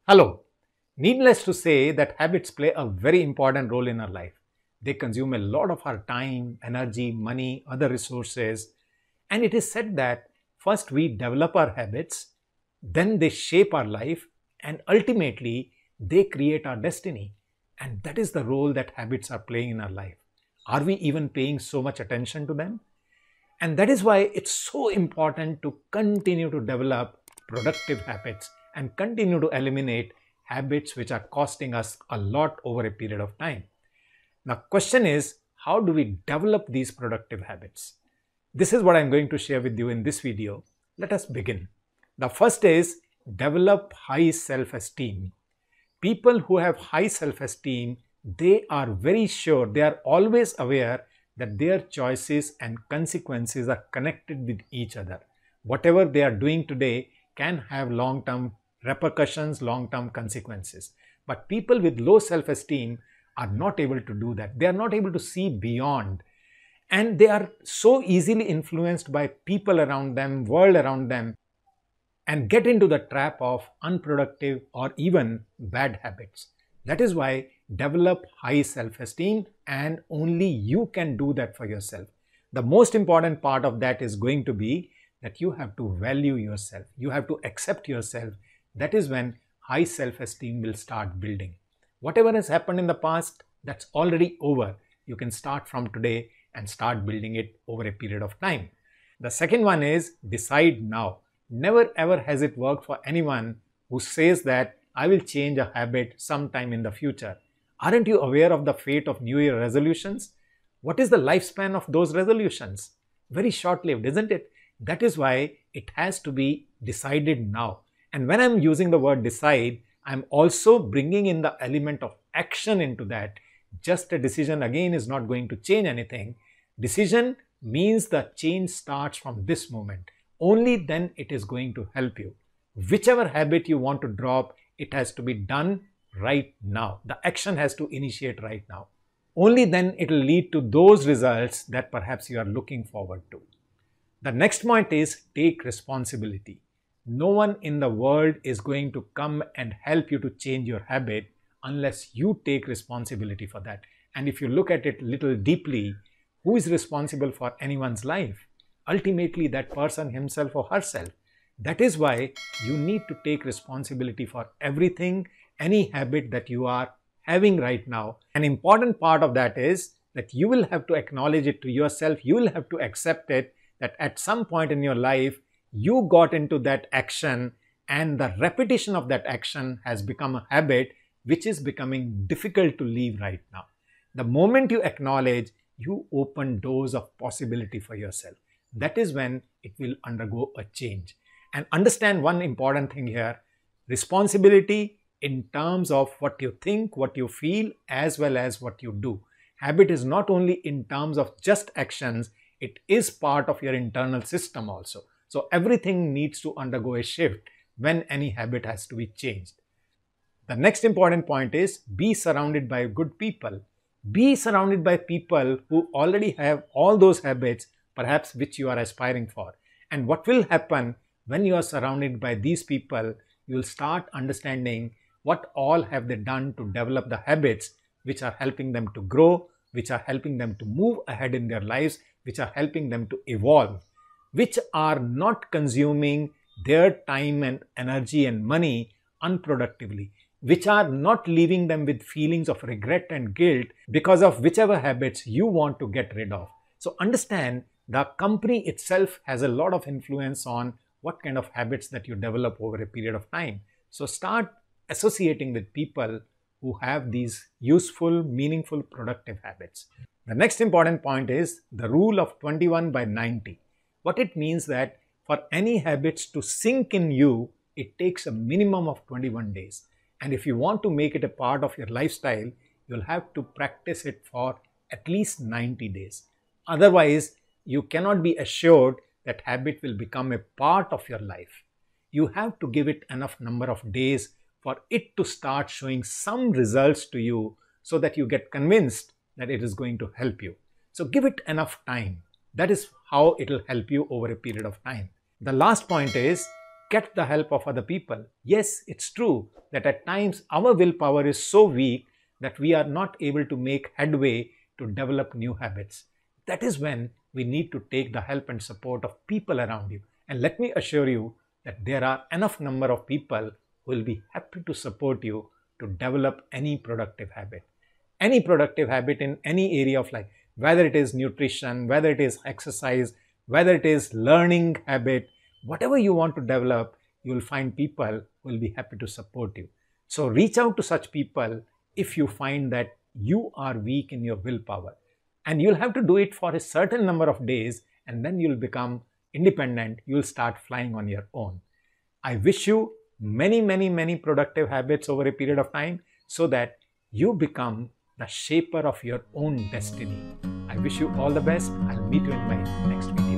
Hello. Needless to say that habits play a very important role in our life. They consume a lot of our time, energy, money, other resources. And it is said that first we develop our habits, then they shape our life, and ultimately they create our destiny. And that is the role that habits are playing in our life. Are we even paying so much attention to them? And that is why it's so important to continue to develop productive habits and continue to eliminate habits which are costing us a lot over a period of time. Now, question is, how do we develop these productive habits? This is what I'm going to share with you in this video. Let us begin. The first is develop high self-esteem. People who have high self-esteem, they are very sure, they are always aware that their choices and consequences are connected with each other. Whatever they are doing today can have long-term repercussions, long-term consequences. But people with low self-esteem are not able to do that. They are not able to see beyond. And they are so easily influenced by people around them, world around them, and get into the trap of unproductive or even bad habits. That is why develop high self-esteem, and only you can do that for yourself. The most important part of that is going to be that you have to value yourself. You have to accept yourself. That is when high self-esteem will start building. Whatever has happened in the past, that's already over. You can start from today and start building it over a period of time. The second one is decide now. Never ever has it worked for anyone who says that I will change a habit sometime in the future. Aren't you aware of the fate of New Year resolutions? What is the lifespan of those resolutions? Very short-lived, isn't it? That is why it has to be decided now. And when I'm using the word decide, I'm also bringing in the element of action into that. Just a decision again is not going to change anything. Decision means the change starts from this moment. Only then it is going to help you. Whichever habit you want to drop, it has to be done right now. The action has to initiate right now. Only then it will lead to those results that perhaps you are looking forward to. The next point is take responsibility. No one in the world is going to come and help you to change your habit unless you take responsibility for that. And if you look at it a little deeply, who is responsible for anyone's life? Ultimately, that person himself or herself. That is why you need to take responsibility for everything, any habit that you are having right now. An important part of that is that you will have to acknowledge it to yourself. You will have to accept it that at some point in your life, you got into that action and the repetition of that action has become a habit which is becoming difficult to leave right now. The moment you acknowledge, you open doors of possibility for yourself. That is when it will undergo a change. And understand one important thing here, responsibility in terms of what you think, what you feel, as well as what you do. Habit is not only in terms of just actions, it is part of your internal system also. So everything needs to undergo a shift when any habit has to be changed. The next important point is be surrounded by good people. Be surrounded by people who already have all those habits, perhaps which you are aspiring for. And what will happen when you are surrounded by these people, you will start understanding what all have they done to develop the habits which are helping them to grow, which are helping them to move ahead in their lives, which are helping them to evolve, which are not consuming their time and energy and money unproductively, which are not leaving them with feelings of regret and guilt because of whichever habits you want to get rid of. So understand the company itself has a lot of influence on what kind of habits that you develop over a period of time. So start associating with people who have these useful, meaningful, productive habits. The next important point is the rule of 21/90. What it means that for any habits to sink in you, it takes a minimum of 21 days. And if you want to make it a part of your lifestyle, you'll have to practice it for at least 90 days. Otherwise, you cannot be assured that habit will become a part of your life. You have to give it enough number of days for it to start showing some results to you so that you get convinced that it is going to help you. So give it enough time. That is how it will help you over a period of time. The last point is get the help of other people. Yes, it's true that at times our willpower is so weak that we are not able to make headway to develop new habits. That is when we need to take the help and support of people around you. And let me assure you that there are enough number of people who will be happy to support you to develop any productive habit. Any productive habit in any area of life, whether it is nutrition, whether it is exercise, whether it is learning habit, whatever you want to develop, you will find people who will be happy to support you. So reach out to such people if you find that you are weak in your willpower. And you'll have to do it for a certain number of days, and then you'll become independent. You'll start flying on your own. I wish you many productive habits over a period of time so that you become the shaper of your own destiny. I wish you all the best. I'll meet you in my next video.